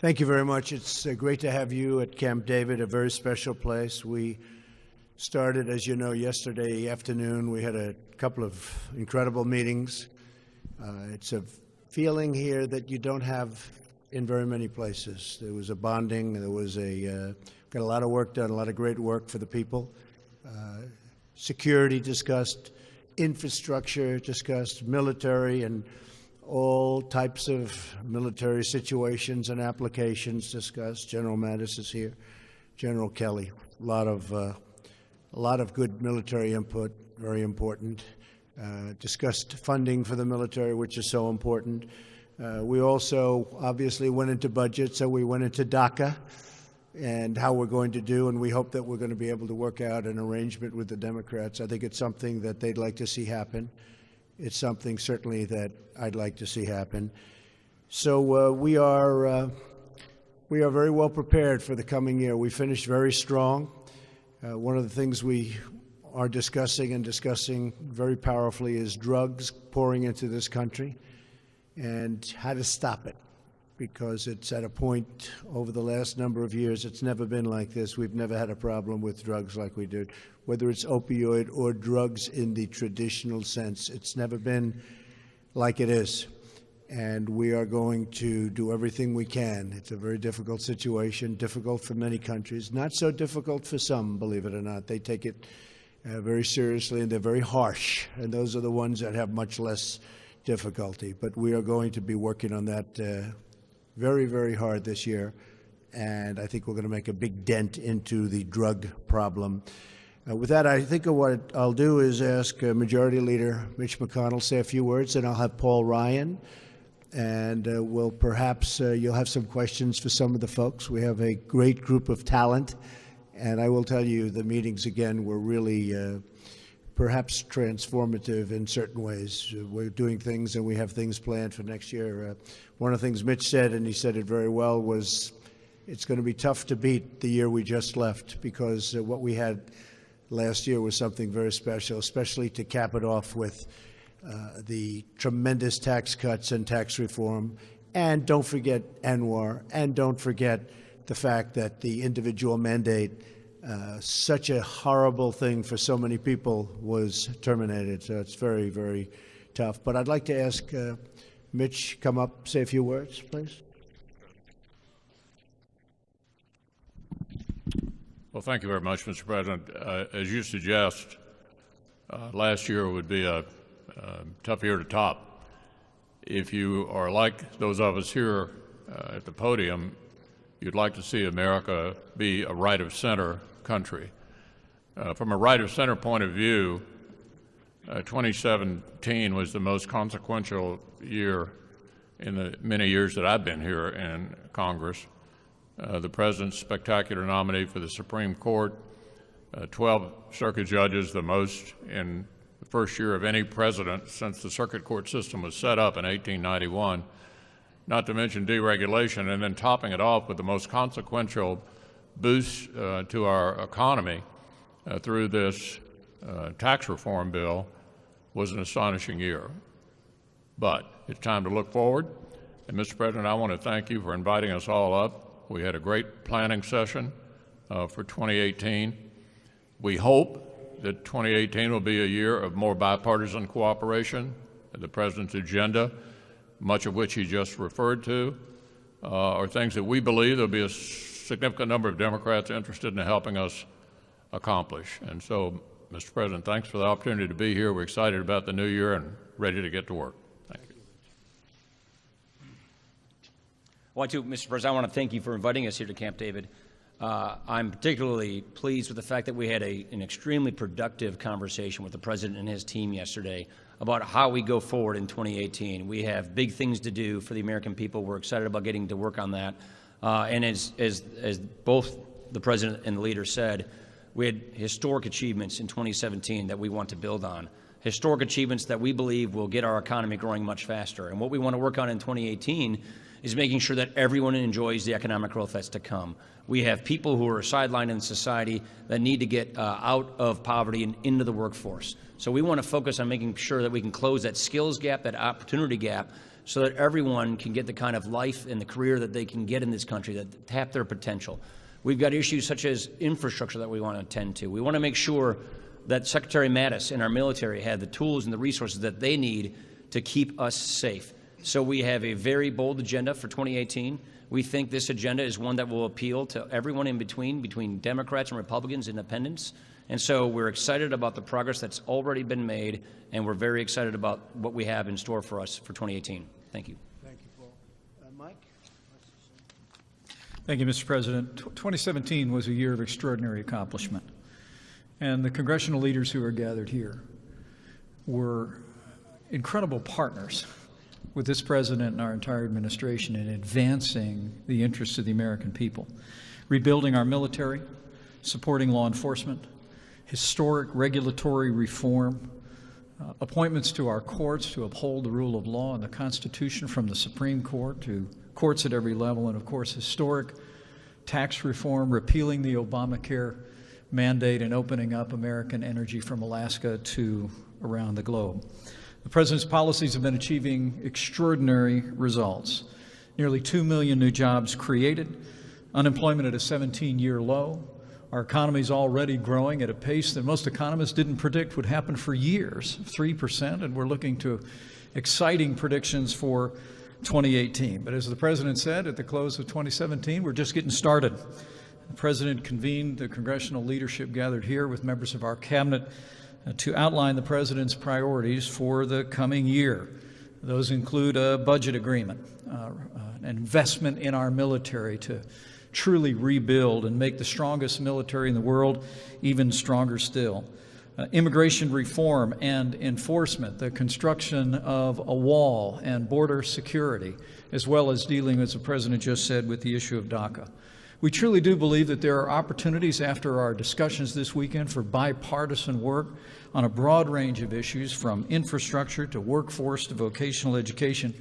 Thank you very much. It's great to have you at Camp David, a very special place. We started, as you know, yesterday afternoon. We had a couple of incredible meetings. It's a feeling here that you don't have in very many places. There was a bonding. There was got a lot of work done, a lot of great work for the people. Security discussed, infrastructure discussed, military and all types of military situations and applications discussed. General Mattis is here, General Kelly. A lot of good military input, very important. Discussed funding for the military, which is so important. We also obviously went into budget, so we went into DACA and how we're going to do, and we hope that we're going to be able to work out an arrangement with the Democrats. I think it's something that they'd like to see happen. It's something certainly that I'd like to see happen. So we are very well prepared for the coming year. We finished very strong. One of the things we are discussing very powerfully is drugs pouring into this country and how to stop it, because it's at a point over the last number of years, it's never been like this. We've never had a problem with drugs like we did, whether it's opioid or drugs in the traditional sense. It's never been like it is. And we are going to do everything we can. It's a very difficult situation, difficult for many countries, not so difficult for some, believe it or not. They take it very seriously, and they're very harsh, and those are the ones that have much less difficulty. But we are going to be working on that very, very hard this year, and I think we're going to make a big dent into the drug problem. With that, I think what I'll do is ask Majority Leader Mitch McConnell to say a few words, and I'll have Paul Ryan, and we'll perhaps you'll have some questions for some of the folks. We have a great group of talent, and I will tell you the meetings, again, were really perhaps transformative in certain ways. We're doing things, and we have things planned for next year. One of the things Mitch said, and he said it very well, was it's going to be tough to beat the year we just left, because what we had last year was something very special, especially to cap it off with the tremendous tax cuts and tax reform. And don't forget Anwar, and don't forget the fact that the individual mandate, such a horrible thing for so many people, was terminated. So it's very, very tough. But I'd like to ask Mitch, come up, say a few words, please. Well, thank you very much, Mr. President. As you suggest, last year would be a tough year to top. If you are like those of us here at the podium, you'd like to see America be a right-of-center country. From a right-of-center point of view, 2017 was the most consequential year in the many years that I've been here in Congress. The President's spectacular nominee for the Supreme Court, 12 circuit judges, the most in the first year of any president since the circuit court system was set up in 1891, not to mention deregulation, and then topping it off with the most consequential boost to our economy through this tax reform bill was an astonishing year. But it's time to look forward. And Mr. President, I want to thank you for inviting us all up. We had a great planning session for 2018. We hope that 2018 will be a year of more bipartisan cooperation. The President's agenda, much of which he just referred to, are things that we believe there'll be a significant number of Democrats interested in helping us accomplish. And so, Mr. President, thanks for the opportunity to be here. We're excited about the new year and ready to get to work. Thank you. Mr. President, I want to thank you for inviting us here to Camp David. I'm particularly pleased with the fact that we had an extremely productive conversation with the President and his team yesterday about how we go forward in 2018. We have big things to do for the American people. We're excited about getting to work on that. And as both the President and the leader said, we had historic achievements in 2017 that we want to build on, historic achievements that we believe will get our economy growing much faster. And what we want to work on in 2018 is making sure that everyone enjoys the economic growth that's to come. We have people who are sidelined in society that need to get out of poverty and into the workforce. So we want to focus on making sure that we can close that skills gap, that opportunity gap, so that everyone can get the kind of life and the career that they can get in this country, that tap their potential. We've got issues such as infrastructure that we want to attend to. We want to make sure that Secretary Mattis and our military have the tools and the resources that they need to keep us safe. So we have a very bold agenda for 2018. We think this agenda is one that will appeal to everyone in between Democrats and Republicans, independents. And so we're excited about the progress that's already been made, and we're very excited about what we have in store for us for 2018. Thank you. Thank you, Paul. Mike? Thank you, Mr. President. 2017 was a year of extraordinary accomplishment. And the congressional leaders who are gathered here were incredible partners with this president and our entire administration in advancing the interests of the American people, rebuilding our military, supporting law enforcement, historic regulatory reform, appointments to our courts to uphold the rule of law and the Constitution, from the Supreme Court to courts at every level, and of course historic tax reform, repealing the Obamacare mandate and opening up American energy from Alaska to around the globe. The President's policies have been achieving extraordinary results. Nearly 2 million new jobs created, unemployment at a 17-year low. Our economy is already growing at a pace that most economists didn't predict would happen for years, 3%, and we're looking to exciting predictions for 2018. But as the President said at the close of 2017, we're just getting started. The President convened the congressional leadership gathered here with members of our cabinet to outline the President's priorities for the coming year. Those include a budget agreement, an investment in our military to truly rebuild and make the strongest military in the world even stronger still. Immigration reform and enforcement, the construction of a wall and border security, as well as dealing, as the President just said, with the issue of DACA. We truly do believe that there are opportunities after our discussions this weekend for bipartisan work on a broad range of issues, from infrastructure to workforce to vocational education.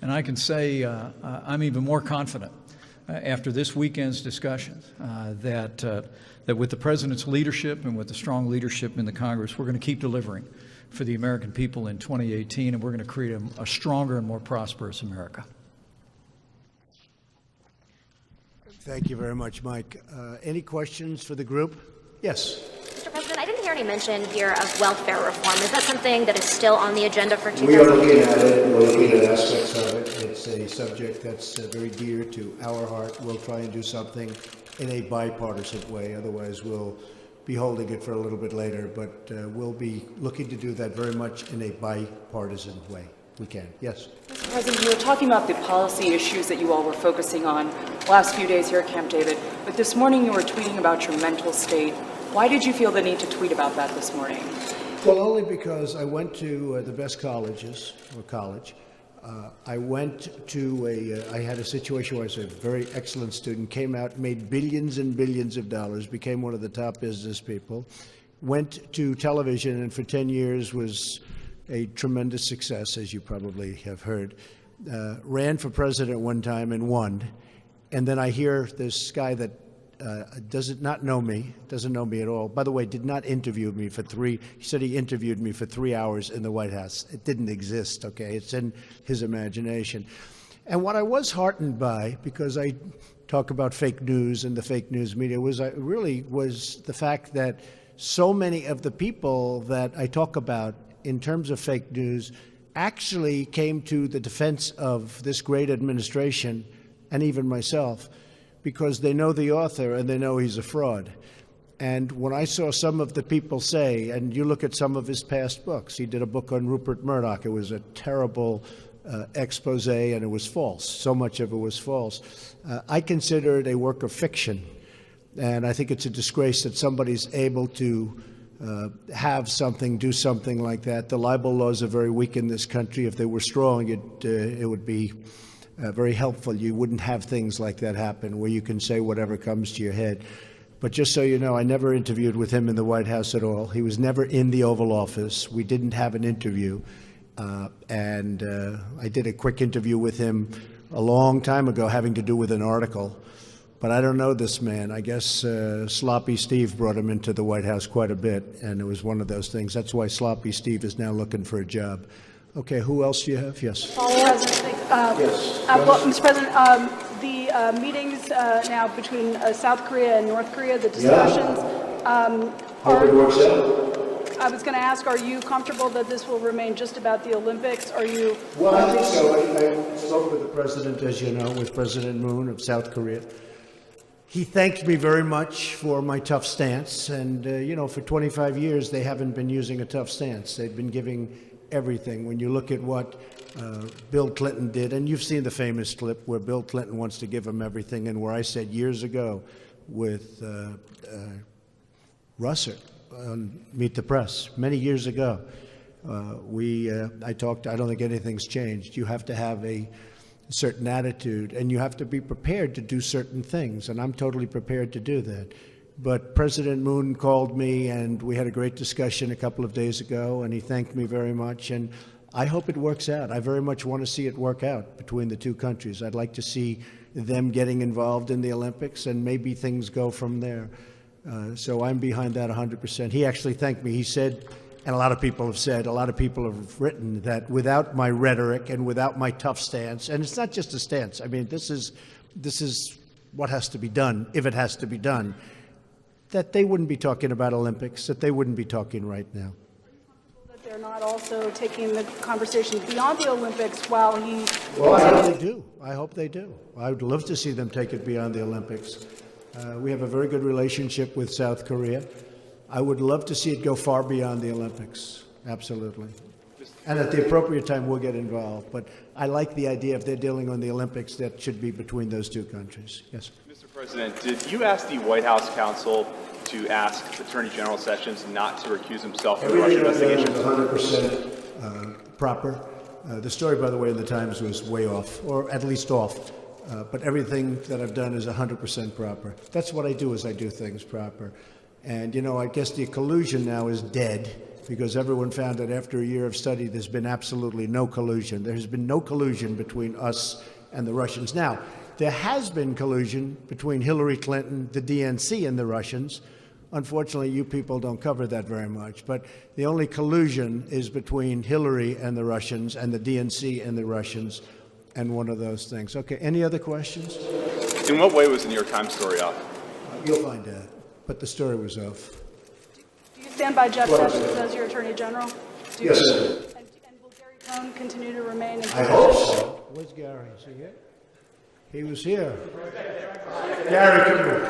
And I can say I'm even more confident after this weekend's discussions that with the President's leadership and with the strong leadership in the Congress, we're going to keep delivering for the American people in 2018, and we're going to create a stronger and more prosperous America. Thank you very much, Mike. Any questions for the group? Yes. Mr. President, I didn't hear any mention here of welfare reform. Is that something that is still on the agenda for 2018? We are looking at it. We're looking at aspects of it. It's a subject that's very dear to our heart. We'll try and do something in a bipartisan way. Otherwise, we'll be holding it for a little bit later. But we'll be looking to do that very much in a bipartisan way. We can. Yes. Mr. President, you were talking about the policy issues that you all were focusing on the last few days here at Camp David, but this morning you were tweeting about your mental state. Why did you feel the need to tweet about that this morning? Well, only because I went to the best colleges, or college. I went to I had a situation where I was a very excellent student, came out, made billions and billions of dollars, became one of the top business people, went to television, and for 10 years was a tremendous success, as you probably have heard. Ran for president one time and won. And then I hear this guy that doesn't know me at all. By the way, did not interview me for he said he interviewed me for 3 hours in the White House. It didn't exist, okay? It's in his imagination. And what I was heartened by, because I talk about fake news and the fake news media, was the fact that so many of the people that I talk about in terms of fake news actually came to the defense of this great administration and even myself, because they know the author and they know he's a fraud. And when I saw some of the people say, and you look at some of his past books, he did a book on Rupert Murdoch. It was a terrible expose, and it was false. So much of it was false. I consider it a work of fiction, and I think it's a disgrace that somebody's able to do something like that. The libel laws are very weak in this country. If they were strong, it would be very helpful. You wouldn't have things like that happen where you can say whatever comes to your head. But just so you know, I never interviewed with him in the White House at all. He was never in the Oval Office. We didn't have an interview. And I did a quick interview with him a long time ago having to do with an article. But I don't know this man. I guess Sloppy Steve brought him into the White House quite a bit, and it was one of those things. That's why Sloppy Steve is now looking for a job. Okay, who else do you have? Yes. Well, Mr. President, the meetings now between South Korea and North Korea, the discussions. Hope it works out. I was going to ask, are you comfortable that this will remain just about the Olympics? Are you? Well, I think so. I spoke with the president, as you know, with President Moon of South Korea. He thanked me very much for my tough stance. And, for 25 years, they haven't been using a tough stance. They've been giving everything. When you look at what Bill Clinton did, and you've seen the famous clip where Bill Clinton wants to give him everything, and where I said years ago with Russert on Meet the Press, many years ago, I talked, I don't think anything's changed. You have to have a certain attitude, and you have to be prepared to do certain things, and I'm totally prepared to do that. But President Moon called me, and we had a great discussion a couple of days ago, and he thanked me very much, and I hope it works out. I very much want to see it work out between the two countries. I'd like to see them getting involved in the Olympics, and maybe things go from there. So I'm behind that 100%. He actually thanked me. He said, and a lot of people have said, a lot of people have written that without my rhetoric and without my tough stance, and it's not just a stance. I mean, this is what has to be done, if it has to be done, that they wouldn't be talking about Olympics, that they wouldn't be talking right now. That they're not also taking the conversation beyond the Olympics while he... Well, I hope they do. I hope they do. I would love to see them take it beyond the Olympics. We have a very good relationship with South Korea. I would love to see it go far beyond the Olympics. Absolutely. And at the appropriate time, we'll get involved. But I like the idea if they're dealing on the Olympics, that should be between those two countries. Yes. Mr. President, did you ask the White House counsel to ask Attorney General Sessions not to recuse himself from the Russia investigation? Everything I've done is 100% proper. The story, by the way, in the Times was way off, or at least off. But everything that I've done is 100% proper. That's what I do, is I do things proper. And, I guess the collusion now is dead, because everyone found that after a year of study, there's been absolutely no collusion. There has been no collusion between us and the Russians. Now, there has been collusion between Hillary Clinton, the DNC, and the Russians. Unfortunately, you people don't cover that very much. But the only collusion is between Hillary and the Russians, and the DNC and the Russians, and one of those things. Okay, any other questions? In what way was the New York Times story off? You'll find out. But the story was off. Do you stand by Jeff Sessions as your Attorney General? Yes, sir. And will Gary Cohn continue to remain in I hope so. Where's Gary? Is he here? He was here. Gary, come here.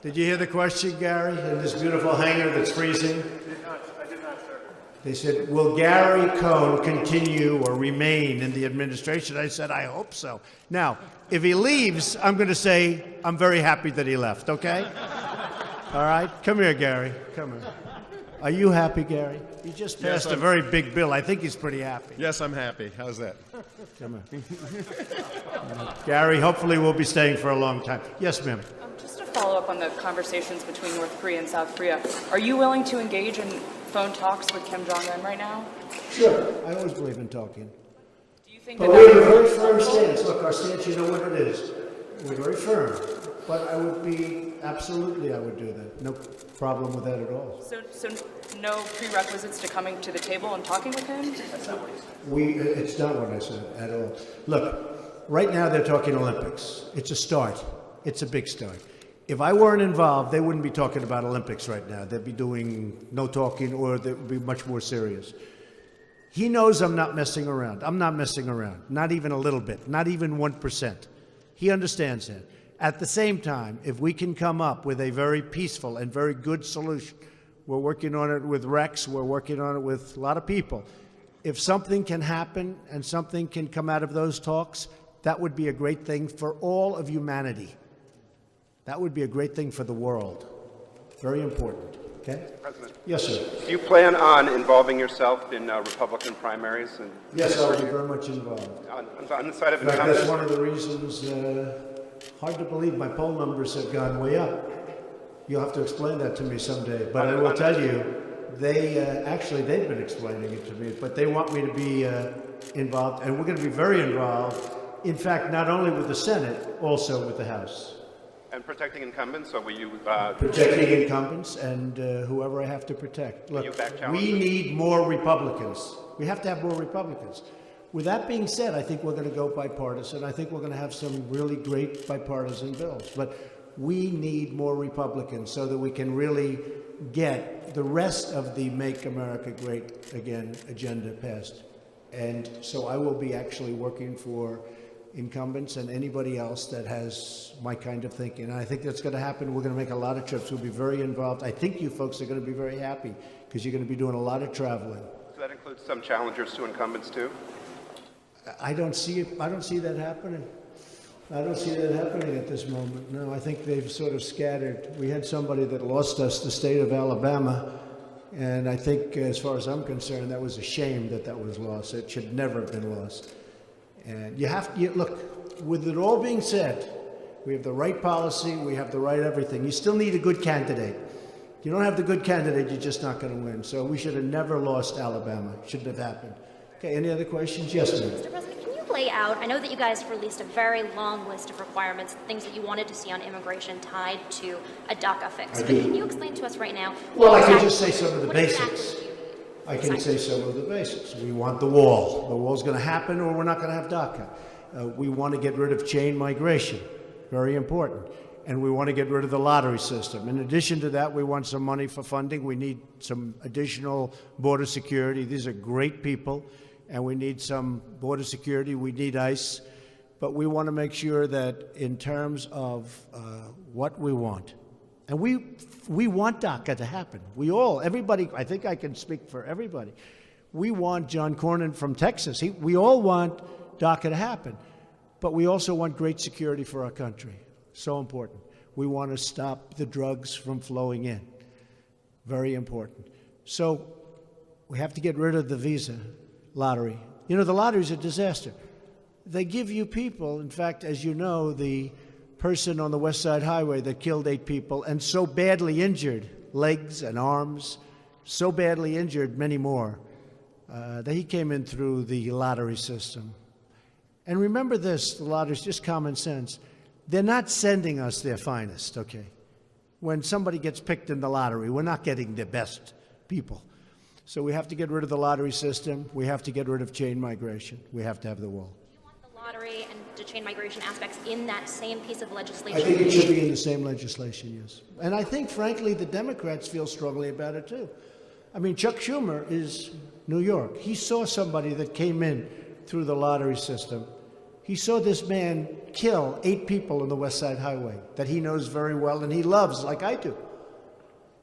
Did you hear the question, Gary, in this beautiful hangar that's freezing? I did not, sir. They said, will Gary Cohn continue or remain in the administration? I said, I hope so. Now, if he leaves, I'm going to say, I'm very happy that he left, okay? All right? Come here, Gary. Come here. Are you happy, Gary? He just passed a very big bill. I think he's pretty happy. Yes, I'm happy. How's that? Come here. Gary, hopefully we'll be staying for a long time. Yes, ma'am. Just to follow up on the conversations between North Korea and South Korea, are you willing to engage in phone talks with Kim Jong-un right now? Sure. I always believe in talking. Do you think But that we have a very firm stance. Look, our stance, you know what it is. We're very firm. But I would do that. No problem with that at all. So no prerequisites to coming to the table and talking with him? It's not what I said at all. Look, right now they're talking Olympics. It's a start. It's a big start. If I weren't involved, they wouldn't be talking about Olympics right now. They'd be doing no talking, or they would be much more serious. He knows I'm not messing around. I'm not messing around. Not even a little bit. Not even 1%. He understands that. At the same time, if we can come up with a very peaceful and very good solution, we're working on it with Rex, we're working on it with a lot of people. If something can happen and something can come out of those talks, that would be a great thing for all of humanity. That would be a great thing for the world. Very important. Okay? President. Yes, sir. Do you plan on involving yourself in Republican primaries? And Yes, I'll be very much involved. on the side of In fact, that's incumbents? one of the reasons, hard to believe, my poll numbers have gone way up. You'll have to explain that to me someday. But I will tell you Actually, they've been explaining it to me, but they want me to be involved, and we're going to be very involved. In fact, not only with the Senate, also with the House. And protecting incumbents, so will you... Protecting incumbents and whoever I have to protect. Look, you back we challenge? need more Republicans. We have to have more Republicans. With that being said, I think we're going to go bipartisan. I think we're going to have some really great bipartisan bills. But we need more Republicans so that we can really get the rest of the Make America Great Again agenda passed. And so I will be actually working for incumbents and anybody else that has my kind of thinking. And I think that's going to happen. We're going to make a lot of trips. We'll be very involved. I think you folks are going to be very happy because you're going to be doing a lot of traveling. So that includes some challengers to incumbents, too? I don't see that happening. I don't see that happening at this moment. No, I think they've sort of scattered. We had somebody that lost us, the state of Alabama, and I think, as far as I'm concerned, that was a shame that was lost. It should never have been lost. And look, with it all being said, we have the right policy, we have the right everything. You still need a good candidate. If you don't have the good candidate, you're just not going to win. So we should have never lost Alabama. It shouldn't have happened. Okay, any other questions? Yes, ma'am. Mr. President, can you lay out, I know that you guys released a very long list of requirements, things that you wanted to see on immigration tied to a DACA fix. But can you explain to us right now? Well, I can just say some of the what basics. exactly- I can say some of the basics. We want the wall. The wall's going to happen or we're not going to have DACA. We want to get rid of chain migration. Very important. And we want to get rid of the lottery system. In addition to that, we want some money for funding. We need some additional border security. These are great people, and we need some border security. We need ICE. But we want to make sure that in terms of what we want, and we want DACA to happen. Everybody, I think I can speak for everybody. We want John Cornyn from Texas. We all want DACA to happen. But we also want great security for our country. So important. We want to stop the drugs from flowing in. Very important. So we have to get rid of the visa lottery. You know, the lottery is a disaster. They give you people, in fact, as you know, the person on the West Side Highway that killed 8 people and so badly injured, legs and arms, so badly injured many more, that he came in through the lottery system. And remember this, the lottery is just common sense. They're not sending us their finest, okay? When somebody gets picked in the lottery, we're not getting the best people. So we have to get rid of the lottery system. We have to get rid of chain migration. We have to have the wall. Do you want the lottery and the chain migration aspects in that same piece of legislation? I think it should be in the same legislation, yes. And I think, frankly, the Democrats feel strongly about it, too. I mean, Chuck Schumer is New York. He saw somebody that came in through the lottery system. He saw this man kill 8 people on the West Side Highway that he knows very well and he loves, like I do.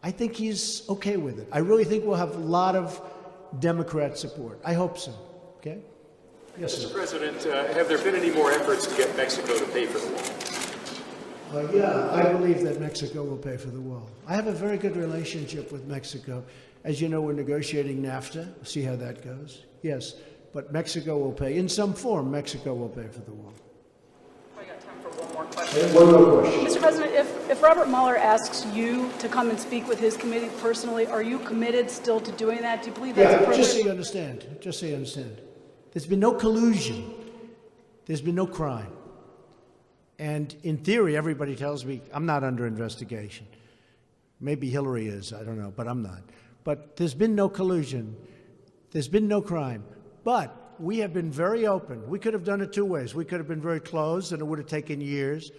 I think he's okay with it. I really think we'll have a lot of Democrat support. I hope so. Okay? Yes, sir. Mr. President, have there been any more efforts to get Mexico to pay for the wall? Yeah, I believe that Mexico will pay for the wall. I have a very good relationship with Mexico. As you know, we're negotiating NAFTA. We'll see how that goes. Yes, but Mexico will pay. In some form, Mexico will pay for the wall. I got time for one more question. One more question. Mr. President, if Robert Mueller asks you to come and speak with his committee personally, are you committed still to doing that? Do you believe that's appropriate? Just so you understand. Just so you understand. There's been no collusion. There's been no crime. And in theory, everybody tells me I'm not under investigation. Maybe Hillary is, I don't know, but I'm not. But there's been no collusion. There's been no crime. But we have been very open. We could have done it 2 ways. We could have been very closed, and it would have taken years.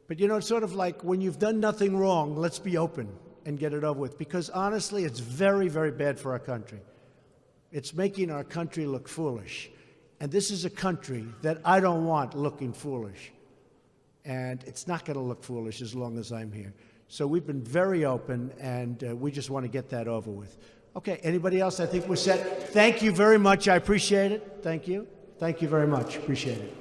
But, you know, it's sort of like when you've done nothing wrong, let's be open and get it over with. Because, honestly, it's very, very bad for our country. It's making our country look foolish. And this is a country that I don't want looking foolish. And it's not going to look foolish as long as I'm here. So we've been very open, and we just want to get that over with. Okay, anybody else? I think we're set. Thank you very much. I appreciate it. Thank you. Thank you very much. Appreciate it.